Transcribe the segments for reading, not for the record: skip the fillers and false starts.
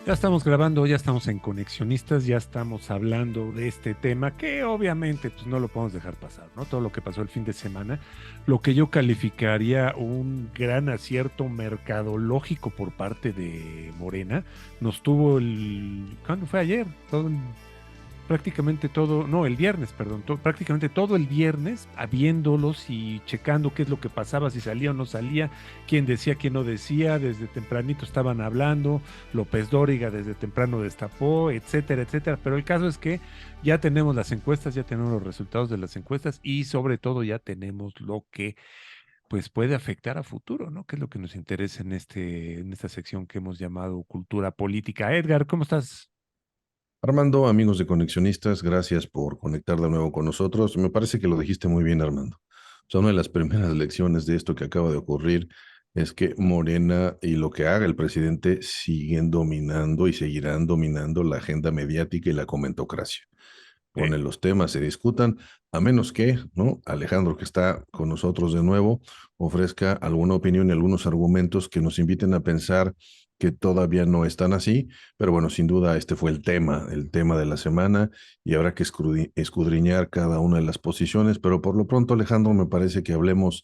Ya estamos grabando, ya estamos en Conexionistas, ya estamos hablando de este tema que obviamente pues no lo podemos dejar pasar, ¿no? Todo lo que pasó el fin de semana, lo que yo calificaría un gran acierto mercadológico por parte de Morena, nos tuvo ¿cuándo fue ayer? Prácticamente todo, no, el viernes, perdón, prácticamente todo el viernes, viéndolos y checando qué es lo que pasaba, si salía o no salía, quién decía, quién no decía, desde tempranito estaban hablando, López Dóriga desde temprano destapó, etcétera, etcétera. Pero el caso es que ya tenemos las encuestas, ya tenemos los resultados de las encuestas y sobre todo ya tenemos lo que pues puede afectar a futuro, ¿no? Que es lo que nos interesa en esta sección que hemos llamado cultura política. Edgar, ¿cómo estás? Armando, amigos de Conexionistas, gracias por conectar de nuevo con nosotros. Me parece que lo dijiste muy bien, Armando. O sea, una de las primeras lecciones de esto que acaba de ocurrir es que Morena y lo que haga el presidente siguen dominando y seguirán dominando la agenda mediática y la comentocracia. Ponen los temas, se discutan, a menos que, ¿no? Alejandro, que está con nosotros de nuevo, ofrezca alguna opinión y algunos argumentos que nos inviten a pensar que todavía no están así, pero bueno, sin duda este fue el tema de la semana, y habrá que escudriñar cada una de las posiciones, pero por lo pronto, Alejandro, me parece que hablemos,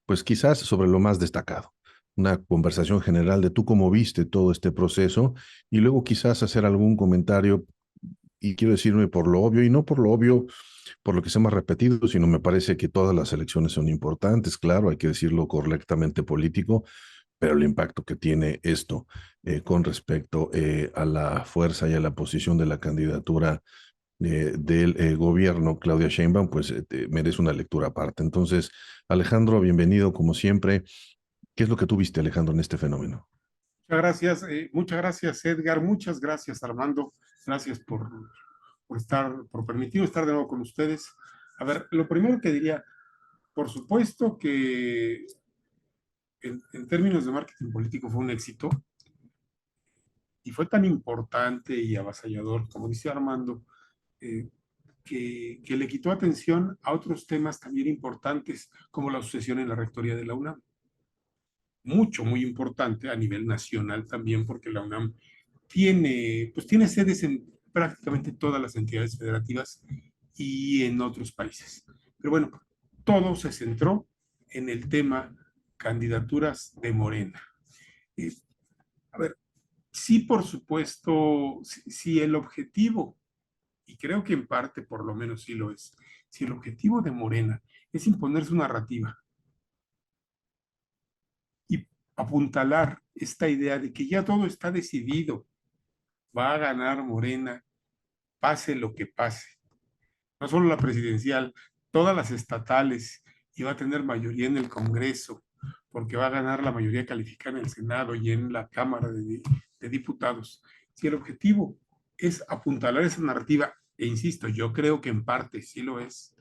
pues quizás sobre lo más destacado. Una conversación general de tú cómo viste todo este proceso y luego quizás hacer algún comentario, y quiero decirme por lo obvio, y no por lo obvio, por lo que se me ha repetido, sino me parece que todas las elecciones son importantes, claro, hay que decirlo correctamente político, pero el impacto que tiene esto con respecto a la fuerza y a la posición de la candidatura del gobierno, Claudia Sheinbaum, pues merece una lectura aparte. Entonces, Alejandro, bienvenido como siempre. ¿Qué es lo que tú viste, Alejandro, en este fenómeno? Muchas gracias Edgar, muchas gracias Armando, gracias por permitirme estar de nuevo con ustedes. A ver, lo primero que diría, por supuesto que en términos de marketing político fue un éxito y fue tan importante y avasallador, como dice Armando, eh, que le quitó atención a otros temas también importantes, como la sucesión en la rectoría de la UNAM. Muy importante a nivel nacional también, porque la UNAM tiene sedes en prácticamente todas las entidades federativas y en otros países. Pero bueno, todo se centró en el tema candidaturas de Morena. Eh, a ver, sí, por supuesto, si el objetivo, y creo que en parte por lo menos sí lo es, si el objetivo de Morena es imponer su narrativa y apuntalar esta idea de que ya todo está decidido, va a ganar Morena, pase lo que pase, no solo la presidencial, todas las estatales, y va a tener mayoría en el Congreso, porque va a ganar la mayoría calificada en el Senado y en la Cámara de Diputados. Si el objetivo es apuntalar esa narrativa, e insisto, yo creo que en parte sí lo es,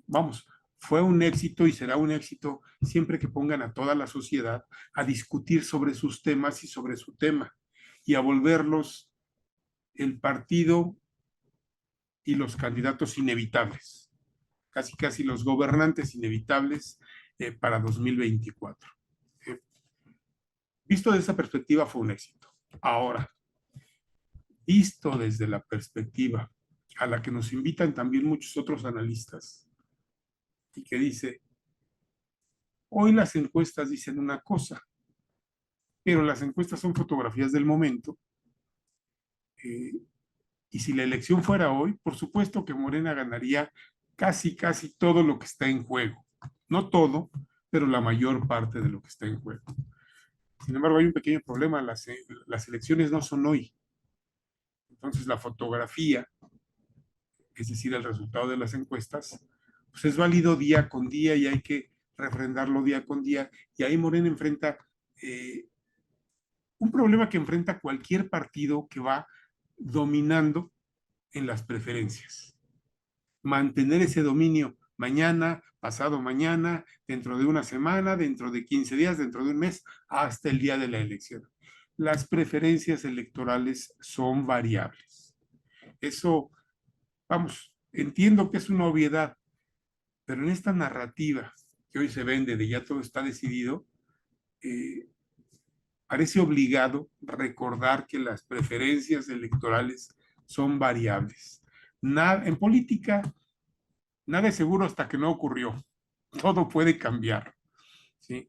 vamos, fue un éxito y será un éxito siempre que pongan a toda la sociedad a discutir sobre sus temas y sobre su tema, y a volverlos el partido y los candidatos inevitables, casi casi los gobernantes inevitables para 2024. Eh, Visto desde esa perspectiva fue un éxito. Ahora, visto desde la perspectiva a la que nos invitan también muchos otros analistas, y que dice, hoy las encuestas dicen una cosa, pero las encuestas son fotografías del momento, eh, y si la elección fuera hoy, por supuesto que Morena ganaría casi todo lo que está en juego. No todo, pero la mayor parte de lo que está en juego. Sin embargo, hay un pequeño problema, las elecciones no son hoy. Entonces, la fotografía, es decir, el resultado de las encuestas, pues es válido día con día y hay que refrendarlo día con día. Y ahí Morena enfrenta un problema que enfrenta cualquier partido que va dominando en las preferencias. Mantener ese dominio mañana, pasado mañana, dentro de una semana, dentro de 15 días, dentro de un mes, hasta el día de la elección. Las preferencias electorales son variables. Eso, vamos, entiendo que es una obviedad, pero en esta narrativa que hoy se vende de ya todo está decidido, eh, parece obligado recordar que las preferencias electorales son variables. En política, nada es seguro hasta que no ocurrió. Todo puede cambiar. ¿Sí?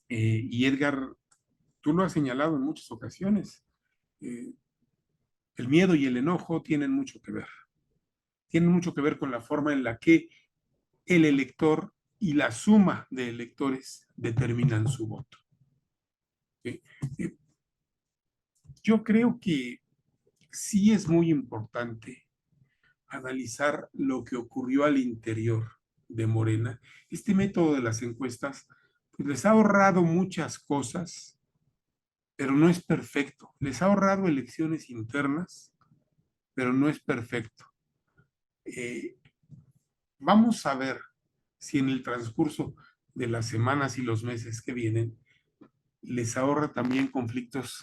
Y Edgar, tú lo has señalado en muchas ocasiones. Eh, el miedo y el enojo tienen mucho que ver. Tienen mucho que ver con la forma en la que el elector y la suma de electores determinan su voto. ¿Sí? Yo creo que sí es muy importante analizar lo que ocurrió al interior de Morena. Este método de las encuestas pues, les ha ahorrado muchas cosas, pero no es perfecto. Les ha ahorrado elecciones internas, pero no es perfecto. Eh, Vamos a ver si en el transcurso de las semanas y los meses que vienen les ahorra también conflictos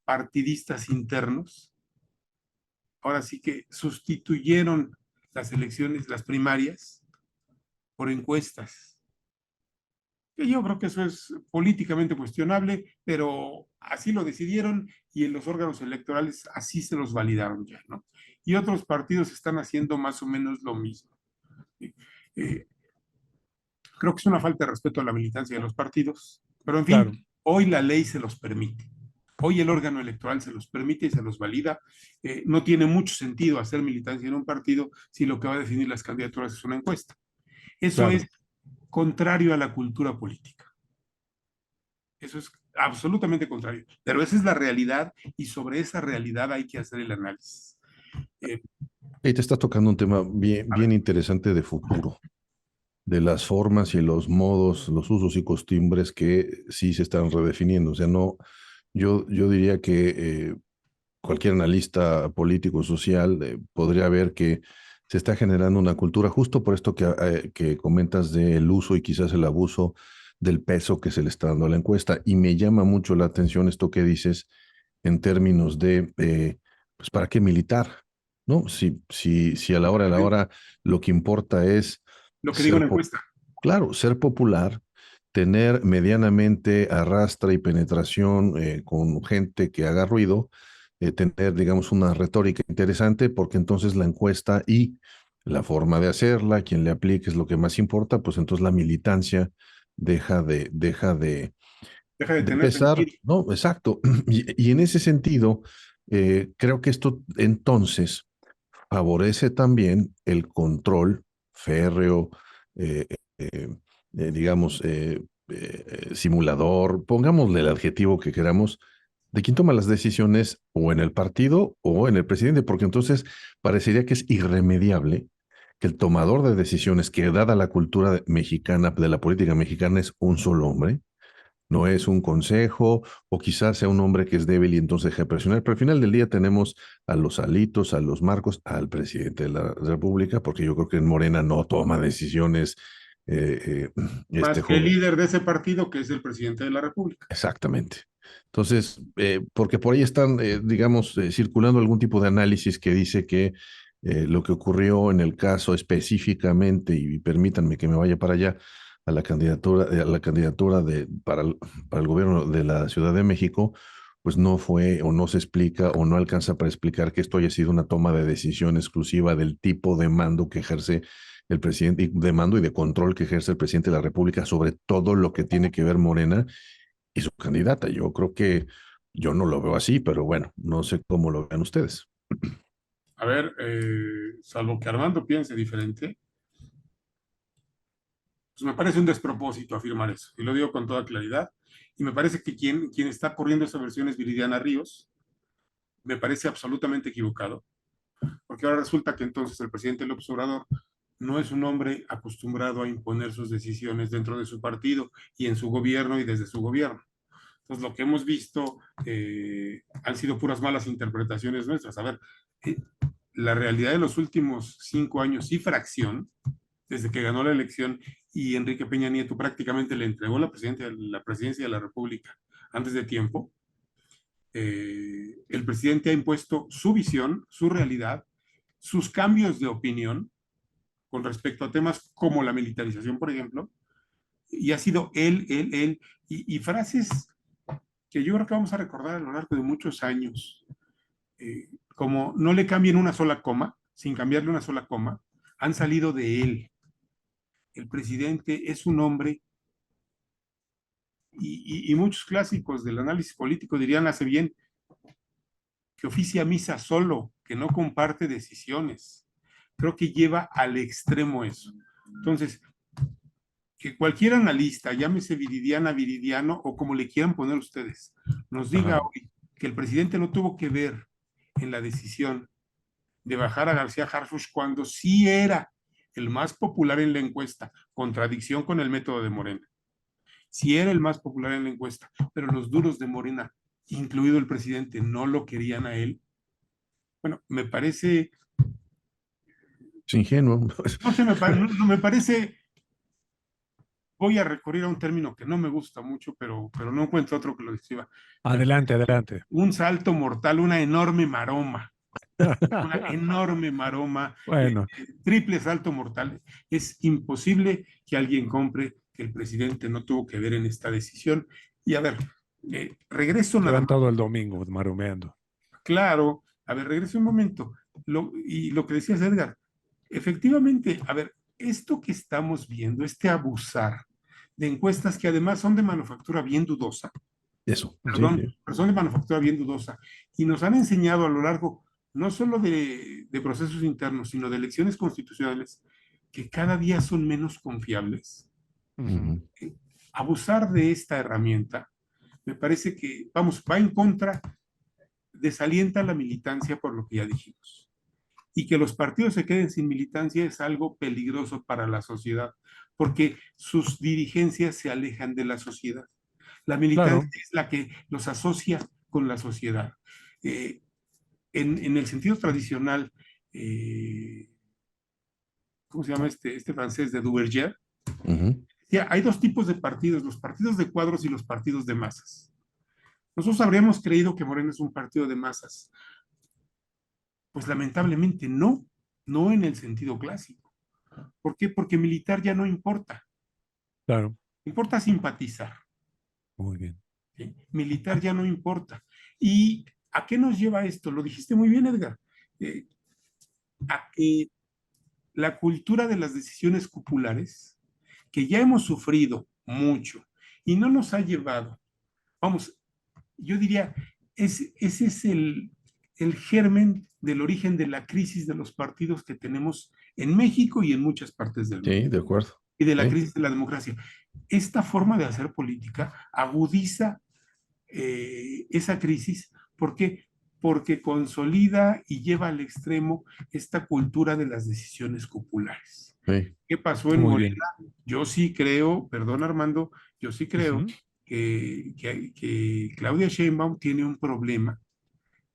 partidistas internos. Ahora sí que sustituyeron las elecciones, las primarias, por encuestas. Que yo creo que eso es políticamente cuestionable, pero así lo decidieron y en los órganos electorales así se los validaron ya, ¿no? Y otros partidos están haciendo más o menos lo mismo. Eh, Creo que es una falta de respeto a la militancia de los partidos, pero en Claro. fin, hoy la ley se los permite. Hoy el órgano electoral se los permite y se los valida. No tiene mucho sentido hacer militancia en un partido si lo que va a definir las candidaturas es una encuesta. Eso Claro. es contrario a la cultura política. Eso es absolutamente contrario. Pero esa es la realidad y sobre esa realidad hay que hacer el análisis. Y te estás tocando un tema bien, A ver, bien interesante de futuro, de las formas y los modos, los usos y costumbres que sí se están redefiniendo. O sea, no, yo diría que cualquier analista político, social, podría ver que se está generando una cultura justo por esto que comentas del uso y quizás el abuso del peso que se le está dando a la encuesta. Y me llama mucho la atención esto que dices en términos de, pues, ¿para qué militar? ¿No? Si a la hora de la hora lo que importa es lo que digo en ser, la encuesta. claro, ser popular, tener medianamente arrastre y penetración con gente que haga ruido, tener, digamos, una retórica interesante, porque entonces la encuesta y la forma de hacerla, quien le aplique es lo que más importa, pues entonces la militancia deja Deja de de tener pesar, sentido. ¿no? Exacto. Y en ese sentido, creo que esto entonces favorece también el control férreo, eh, eh, digamos, simulador, pongámosle el adjetivo que queramos, de quién toma las decisiones o en el partido o en el presidente, porque entonces parecería que es irremediable que el tomador de decisiones, que dada la cultura mexicana, de la política mexicana, es un solo hombre, no es un consejo, o quizás sea un hombre que es débil y entonces deja de presionar, pero al final del día tenemos a los Alitos, a los Marcos, al presidente de la República, porque yo creo que en Morena no toma decisiones este Más que el joven. líder de ese partido, que es el presidente de la República. Exactamente. Entonces, porque por ahí están, digamos, circulando algún tipo de análisis que dice que lo que ocurrió en el caso específicamente, y permítanme que me vaya para allá, a la candidatura para el gobierno de la Ciudad de México, pues no fue o no se explica o no alcanza para explicar que esto haya sido una toma de decisión exclusiva del tipo de mando que ejerce el presidente, y de mando y de control que ejerce el presidente de la República sobre todo lo que tiene que ver Morena y su candidata. Yo creo que yo no lo veo así, pero bueno, no sé cómo lo vean ustedes. A ver, salvo que Armando piense diferente, pues me parece un despropósito afirmar eso. Y lo digo con toda claridad. Y me parece que quien está corriendo esa versión es Viridiana Ríos. Me parece absolutamente equivocado. Porque ahora resulta que entonces el presidente López Obrador no es un hombre acostumbrado a imponer sus decisiones dentro de su partido y en su gobierno y desde su gobierno. Entonces, lo que hemos visto han sido puras malas interpretaciones nuestras. A ver, eh, la realidad de los últimos 5 años y fracción, desde que ganó la elección y Enrique Peña Nieto prácticamente le entregó la presidencia de la República antes de tiempo, el presidente ha impuesto su visión, su realidad, sus cambios de opinión con respecto a temas como la militarización, por ejemplo, y ha sido él y frases que yo creo que vamos a recordar a lo largo de muchos años, como no le cambien una sola coma, sin cambiarle una sola coma, han salido de él. El presidente es un hombre, y muchos clásicos del análisis político dirían hace bien, que oficia misa solo, que no comparte decisiones. Creo que lleva al extremo eso. Entonces, que cualquier analista, llámese Viridiana, Viridiano o como le quieran poner ustedes, nos diga Ajá. hoy que el presidente no tuvo que ver en la decisión de bajar a García Harfuch cuando sí era el más popular en la encuesta, contradicción con el método de Morena. Sí era el más popular en la encuesta, pero los duros de Morena, incluido el presidente, no lo querían a él. Bueno, me parece, Es ingenuo. no sé, me parece, voy a recurrir a un término que no me gusta mucho, pero no encuentro otro que lo describa. Me Adelante, adelante. un salto mortal, una enorme maroma, Bueno, triple salto mortal. Es imposible que alguien compre que el presidente no tuvo que ver en esta decisión. Y a ver, regreso nada llevan más, todo el domingo maromeando. claro, a ver, regreso un momento. Y lo que decías, Edgar, efectivamente, a ver, esto que estamos viendo, este abusar de encuestas que además son de manufactura bien dudosa, Eso, sí, perdón, sí. pero son de manufactura bien dudosa, y nos han enseñado a lo largo no solo de procesos internos, sino de elecciones constitucionales, que cada día son menos confiables. Ujú. Ujú. Abusar de esta herramienta me parece que, vamos, va en contra, desalienta la militancia por lo que ya dijimos. Y que los partidos se queden sin militancia es algo peligroso para la sociedad, porque sus dirigencias se alejan de la sociedad. La militancia Claro, es la que los asocia con la sociedad. Eh, en el sentido tradicional, eh, ¿cómo se llama este francés de Duverger? Ujú. Ya, hay dos tipos de partidos, los partidos de cuadros y los partidos de masas. Nosotros habríamos creído que Moreno es un partido de masas. Pues lamentablemente no, no en el sentido clásico. ¿Por qué? Porque militar ya no importa, claro. importa simpatizar. Muy bien. ¿Sí? Militar ya no importa. ¿Y a qué nos lleva esto? Lo dijiste muy bien, Edgar. Eh, a que la cultura de las decisiones populares, que ya hemos sufrido mucho y no nos ha llevado, vamos, yo diría, ese es el germen del origen de la crisis de los partidos que tenemos en México y en muchas partes del mundo, Sí, de acuerdo. y de la Sí, crisis de la democracia. Esta forma de hacer política agudiza esa crisis. ¿Por qué? Porque consolida y lleva al extremo esta cultura de las decisiones populares. sí. ¿Qué pasó en Muy Morena? bien. Yo sí creo, perdón Armando, yo sí creo Ujú. que Claudia Sheinbaum tiene un problema.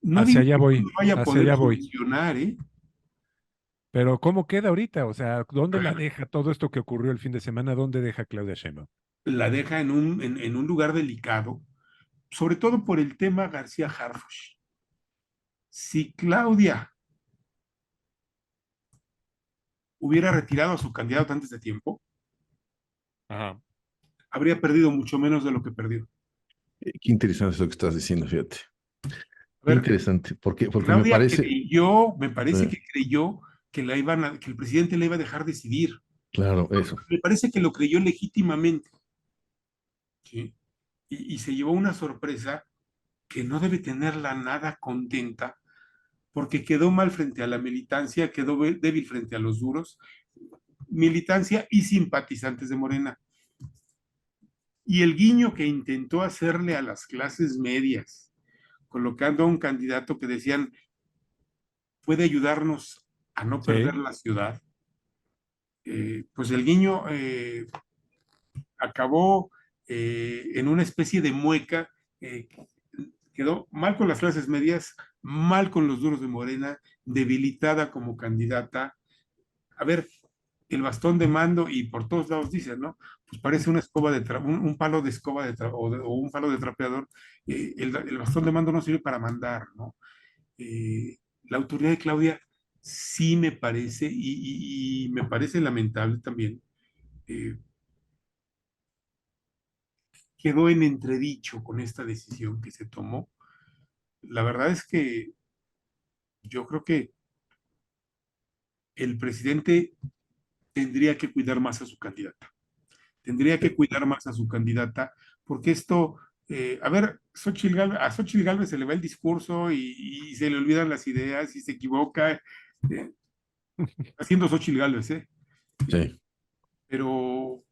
No Hacia digo allá que no voy, lo vaya a hacia poder allá voy. solucionar, ¿eh? Pero ¿cómo queda ahorita? O sea, A ¿dónde la ver, deja todo esto que ocurrió el fin de semana? ¿Dónde deja Claudia Sheinbaum? la deja en un lugar delicado, sobre todo por el tema García Harfuch. Si Claudia hubiera retirado a su candidato antes de tiempo, Ajá. habría perdido mucho menos de lo que perdió. Qué interesante es lo que estás diciendo, fíjate. A Qué ver, interesante, porque me Claudia parece, creyó, me parece eh, que creyó que el presidente la iba a dejar decidir. claro, eso. Me parece que lo creyó legítimamente, ¿sí? Y se llevó una sorpresa que no debe tenerla nada contenta, porque quedó mal frente a la militancia, quedó débil frente a los duros, militancia y simpatizantes de Morena. Y el guiño que intentó hacerle a las clases medias, colocando a un candidato que decían puede ayudarnos a no perder Sí, la ciudad, pues el guiño acabó en una especie de mueca, eh, quedó mal con las clases medias, mal con los duros de Morena, debilitada como candidata. A ver, el bastón de mando, y por todos lados dicen, ¿no? Pues parece una escoba un palo de escoba o un palo de trapeador. El bastón de mando no sirve para mandar, ¿no? La autoridad de Claudia sí me parece, y me parece lamentable también, eh, quedó en entredicho con esta decisión que se tomó. La verdad es que yo creo que el presidente tendría que cuidar más a su candidata. Tendría que cuidar más a su candidata, porque esto, a ver, a Xochitl Gálvez se le va el discurso y se le olvidan las ideas y se equivoca, haciendo Xochitl Gálvez, ¿eh? Sí. Pero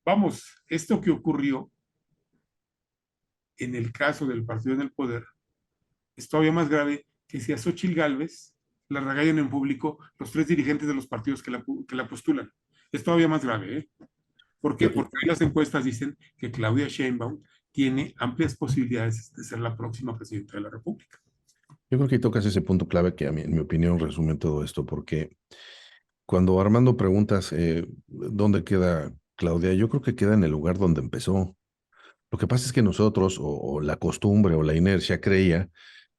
vamos, esto que ocurrió en el caso del partido en el poder es todavía más grave que si a Xochitl Gálvez la regañan en público los tres dirigentes de los partidos que la postulan. Es todavía más grave, ¿eh? ¿Por qué? Yo, Porque hoy las encuestas dicen que Claudia Sheinbaum tiene amplias posibilidades de ser la próxima presidenta de la República. yo creo que tocas ese punto clave que a mí, en mi opinión, resume todo esto, porque cuando Armando preguntas dónde queda Claudia, yo creo que queda en el lugar donde empezó. Lo que pasa es que nosotros, o la costumbre o la inercia, creía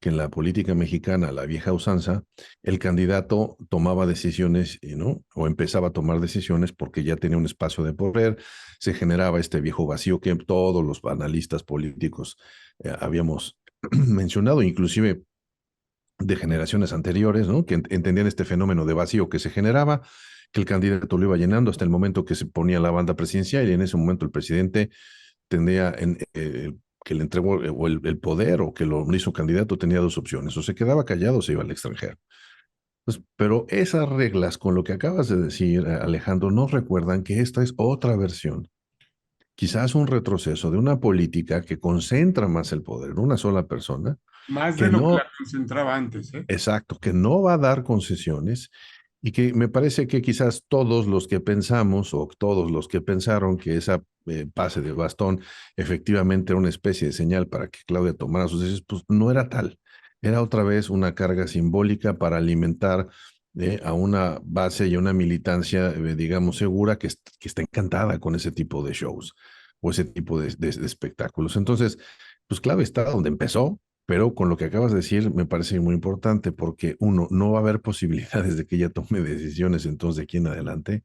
que en la política mexicana, la vieja usanza, el candidato tomaba decisiones, ¿no? O empezaba a tomar decisiones porque ya tenía un espacio de poder, se generaba este viejo vacío que todos los analistas políticos habíamos mencionado, inclusive de generaciones anteriores, ¿no? Que entendían este fenómeno de vacío que se generaba, que el candidato lo iba llenando hasta el momento que se ponía la banda presidencial y en ese momento el presidente tendría que le entregó o el poder o que lo hizo candidato, tenía dos opciones, o se quedaba callado o se iba al extranjero. Pues, pero esas reglas, con lo que acabas de decir, Alejandro, nos recuerdan que esta es otra versión, quizás un retroceso de una política que concentra más el poder en una sola persona, Más de que lo que la no, concentraba antes, ¿eh? exacto, que no va a dar concesiones y que me parece que quizás todos los que pensamos o todos los que pensaron que esa pase de bastón efectivamente era una especie de señal para que Claudia tomara sus decisiones, pues no era tal. Era otra vez una carga simbólica para alimentar a una base y a una militancia, digamos, segura que está encantada con ese tipo de shows o ese tipo de espectáculos. Entonces, pues Claudia está donde empezó, pero con lo que acabas de decir me parece muy importante porque uno, no va a haber posibilidades de que ella tome decisiones entonces de aquí en adelante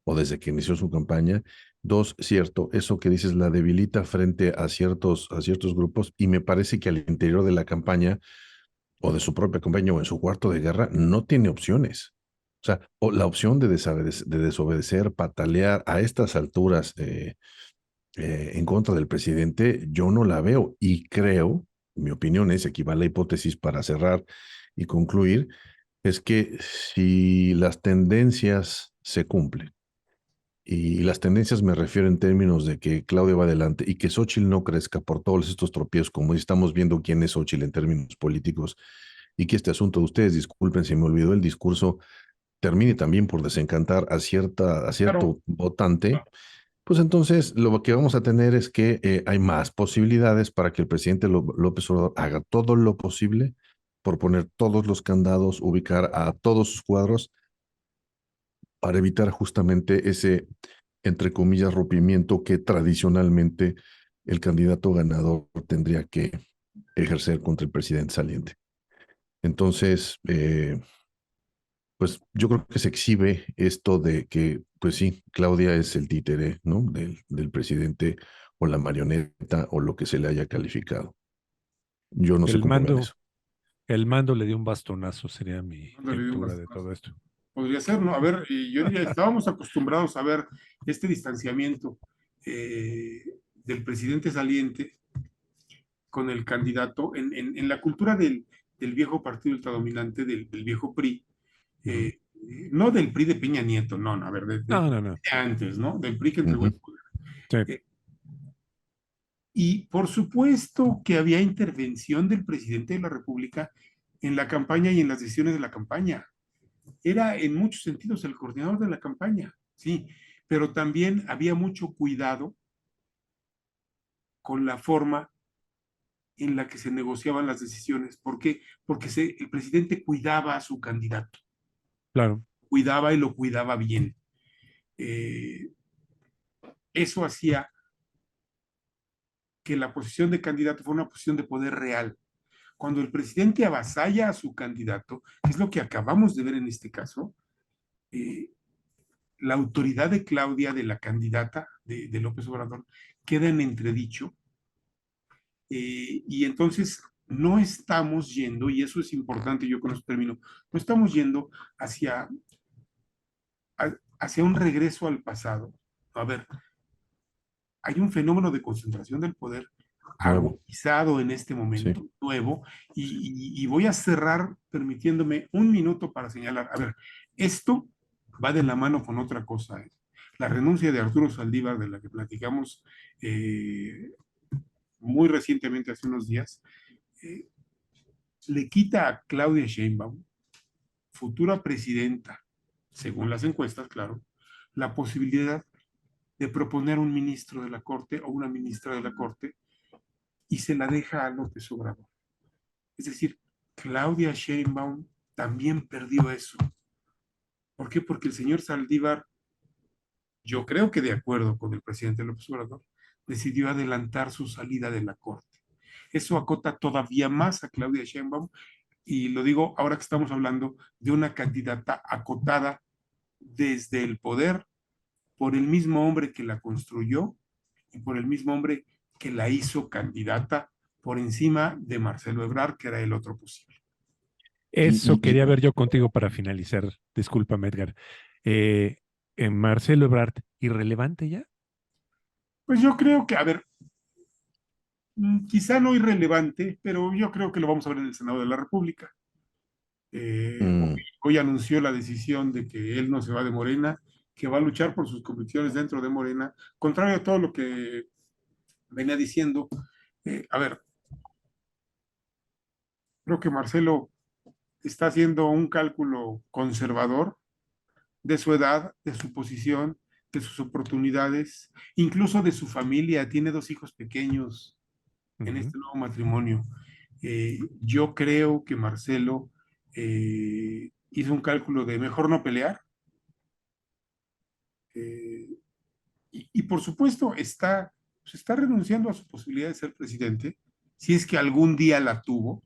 o desde que inició su campaña. Dos, cierto, eso que dices la debilita frente a ciertos grupos y me parece que al interior de la campaña o de su propia campaña o en su cuarto de guerra no tiene opciones. O sea, o la opción de desobedecer, patalear a estas alturas en contra del presidente, yo no la veo y creo, mi opinión es, aquí va la hipótesis para cerrar y concluir, es que si las tendencias se cumplen, y las tendencias me refiero en términos de que Claudia va adelante y que Xochitl no crezca por todos estos tropiezos, como estamos viendo quién es Xochitl en términos políticos, y que este asunto de ustedes, disculpen si me olvidó el discurso, termine también por desencantar a Claro, cierto votante, pues entonces lo que vamos a tener es que hay más posibilidades para que el presidente López Obrador haga todo lo posible por poner todos los candados, ubicar a todos sus cuadros para evitar justamente ese, entre comillas, rompimiento que tradicionalmente el candidato ganador tendría que ejercer contra el presidente saliente. Entonces, pues yo creo que se exhibe esto de que, pues sí, Claudia es el títere, ¿no? Del presidente o la marioneta o lo que se le haya calificado. Yo no sé El cómo ven mando, eso. el mando le dio un bastonazo, sería mi no le dio un lectura de bastonazo. todo esto. Podría ser, ¿no? A ver, y yo diría, estábamos acostumbrados a ver este distanciamiento del presidente saliente con el candidato en la cultura del viejo partido ultradominante, del viejo PRI, Ujú. no del PRI de Peña Nieto, no, no, a ver, No, no, no. de antes, ¿no? Del PRI que entregó el Ujú. poder. Sí, Eh, y por supuesto que había intervención del presidente de la República en la campaña y en las decisiones de la campaña. Era en muchos sentidos el coordinador de la campaña, sí, pero también había mucho cuidado con la forma en la que se negociaban las decisiones. ¿Por qué? Porque el presidente cuidaba a su candidato, claro. cuidaba y lo cuidaba bien. Eh, Eso hacía que la posición de candidato fuera una posición de poder real. Cuando el presidente avasalla a su candidato, que es lo que acabamos de ver en este caso, eh, la autoridad de Claudia, de la candidata de López Obrador, queda en entredicho. Y entonces no estamos yendo, y eso es importante, yo con eso termino, no estamos yendo hacia, hacia un regreso al pasado. A ver, hay un fenómeno de concentración del poder Nuevo, agudizado en este sí. momento, nuevo, y voy a cerrar permitiéndome un minuto para señalar, a ver, esto va de la mano con otra cosa. La renuncia de Arturo Saldívar, de la que platicamos muy recientemente, hace unos días, eh, le quita a Claudia Sheinbaum, futura presidenta, según las encuestas, claro, la posibilidad de proponer un ministro de la Corte o una ministra de la Corte y se la deja a López Obrador. Es decir, Claudia Sheinbaum también perdió eso. ¿Por qué? Porque el señor Saldívar, yo creo que de acuerdo con el presidente López Obrador, decidió adelantar su salida de la Corte. Eso acota todavía más a Claudia Sheinbaum y lo digo ahora que estamos hablando de una candidata acotada desde el poder por el mismo hombre que la construyó y por el mismo hombre que la hizo candidata por encima de Marcelo Ebrard, que era el otro posible. Y, Eso y, quería ver yo contigo para finalizar. Discúlpame, Edgar. Eh, Marcelo Ebrard, ¿irrelevante ya? Pues yo creo que, a ver, quizá no irrelevante, pero yo creo que lo vamos a ver en el Senado de la República. mm, Hoy anunció la decisión de que él no se va de Morena, que va a luchar por sus convicciones dentro de Morena, contrario a todo lo que venía diciendo. A ver, creo que Marcelo está haciendo un cálculo conservador de su edad, de su posición, de sus oportunidades, incluso de su familia. Tiene dos hijos pequeños en Ujú. este nuevo matrimonio. Yo creo que Marcelo hizo un cálculo de mejor no pelear. Eh, y por supuesto está, pues está renunciando a su posibilidad de ser presidente, si es que algún día la tuvo.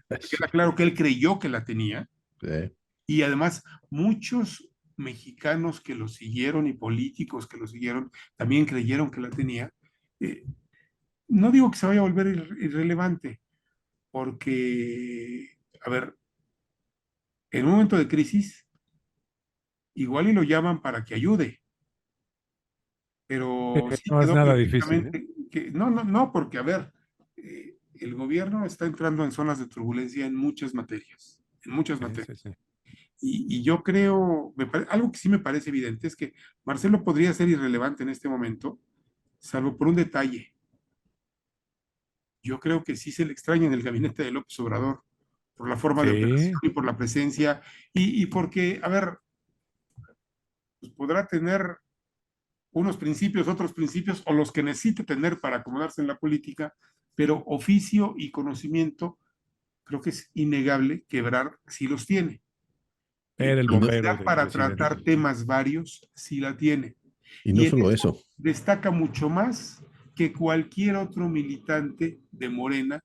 Queda sí, claro que él creyó que la tenía. sí. Y además, muchos mexicanos que lo siguieron y políticos que lo siguieron también creyeron que la tenía. Eh, no digo que se vaya a volver irrelevante, porque, a ver, en un momento de crisis, igual y lo llaman para que ayude, pero sí No es quedó nada difícil, ¿eh? perfectamente que no, no, no, porque, a ver, el gobierno está entrando en zonas de turbulencia en muchas materias, en muchas Sí, sí, materias. sí. Y yo creo, algo que sí me parece evidente es que Marcelo podría ser irrelevante en este momento, salvo por un detalle. Yo creo que sí se le extraña en el gabinete de López Obrador, por la forma de operación Sí, y por la presencia, y porque, a ver, pues podrá tener unos principios, otros principios, o los que necesite tener para acomodarse en la política, pero oficio y conocimiento, creo que es innegable que Ebrard sí los tiene. era el Y no, bombero Capacidad del para presidente. tratar temas varios, sí la tiene. y no Y en solo eso eso, destaca mucho más que cualquier otro militante de Morena,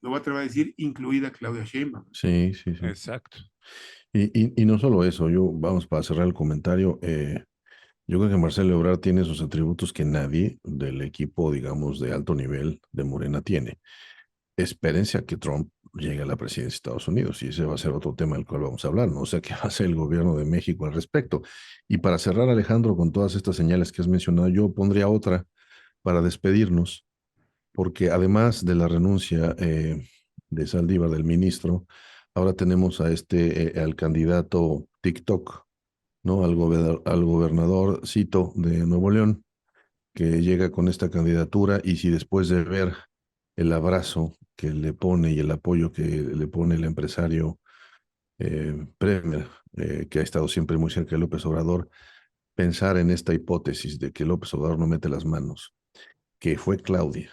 lo voy a atrever a decir, incluida Claudia Sheinbaum. sí, sí, sí. Exacto. Y no solo eso, vamos para cerrar el comentario, yo creo que Marcelo Ebrard tiene esos atributos que nadie del equipo, digamos, de alto nivel de Morena tiene. Espérense a que Trump llegue a la presidencia de Estados Unidos y ese va a ser otro tema del cual vamos a hablar, ¿no? O sea, ¿qué va a hacer el gobierno de México al respecto? Y para cerrar, Alejandro, con todas estas señales que has mencionado, yo pondría otra para despedirnos, porque además de la renuncia de Saldívar, del ministro, ahora tenemos a al candidato TikTok, ¿no? Al gobernador Cito de Nuevo León, que llega con esta candidatura y si después de ver el abrazo que le pone y el apoyo que le pone el empresario Premier, que ha estado siempre muy cerca de López Obrador, pensar en esta hipótesis de que López Obrador no mete las manos, que fue Claudia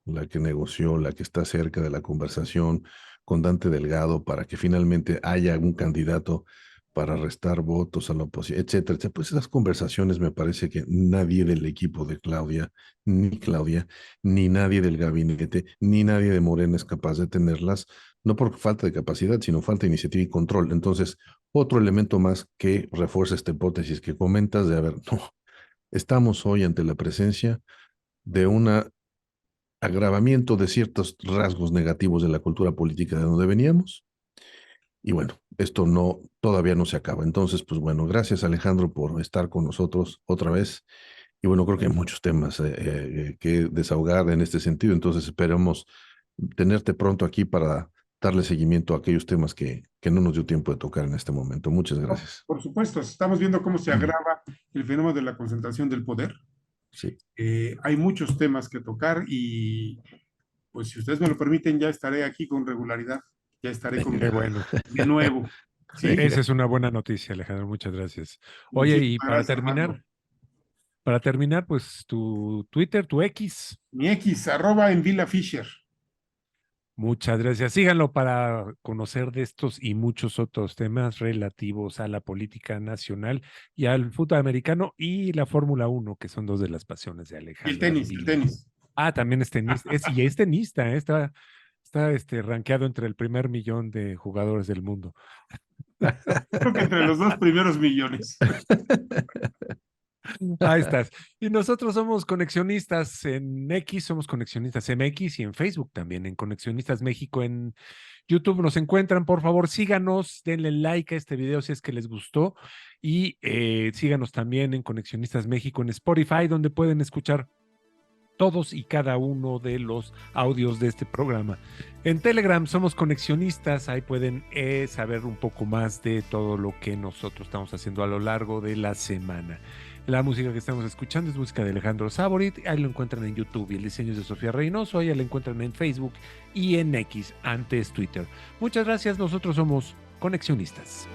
la que negoció, la que está cerca de la conversación con Dante Delgado para que finalmente haya un candidato para restar votos a la oposición, etcétera, etcétera. Pues esas conversaciones me parece que nadie del equipo de Claudia, ni nadie del gabinete, ni nadie de Morena es capaz de tenerlas, no por falta de capacidad, sino falta de iniciativa y control. Entonces, otro elemento más que refuerza esta hipótesis que comentas de, a ver, no, estamos hoy ante la presencia de un agravamiento de ciertos rasgos negativos de la cultura política de donde veníamos. Y bueno, esto no, todavía no se acaba. Entonces, pues bueno, gracias Alejandro por estar con nosotros otra vez. Y bueno, creo que hay muchos temas que desahogar en este sentido. Entonces, esperamos tenerte pronto aquí para darle seguimiento a aquellos temas que no nos dio tiempo de tocar en este momento. Muchas No, gracias. por supuesto, estamos viendo cómo se agrava el fenómeno de la concentración del poder. Sí. Hay muchos temas que tocar y pues si ustedes me lo permiten, ya estaré aquí con regularidad, ya estaré con Qué bueno. de nuevo. ¿Sí? Esa es una buena noticia, Alejandro. Muchas gracias. Oye, Muchísimas y gracias, Armando. para terminar, pues tu Twitter, tu X. Mi X, arroba en Vila Fisher. Muchas gracias. Síganlo para conocer de estos y muchos otros temas relativos a la política nacional y al fútbol americano y la Fórmula 1, que son dos de las pasiones de Y el Alejandro tenis, el Ardila. tenis. Ah, también es tenista. Y es tenista, está rankeado entre el primer millón de jugadores del mundo. Creo que entre los 2 primeros millones. Ahí estás. Y nosotros somos Conexionistas en X, somos Conexionistas MX y en Facebook también, en Conexionistas México. En YouTube nos encuentran. Por favor, síganos, denle like a este video si es que les gustó. Y síganos también en Conexionistas México en Spotify, donde pueden escuchar todos y cada uno de los audios de este programa. En Telegram somos Conexionistas, ahí pueden saber un poco más de todo lo que nosotros estamos haciendo a lo largo de la semana. La música que estamos escuchando es música de Alejandro Saborit, ahí lo encuentran en YouTube, y el diseño es de Sofía Reynoso, ahí lo encuentran en Facebook y en X, antes Twitter. Muchas gracias, nosotros somos Conexionistas.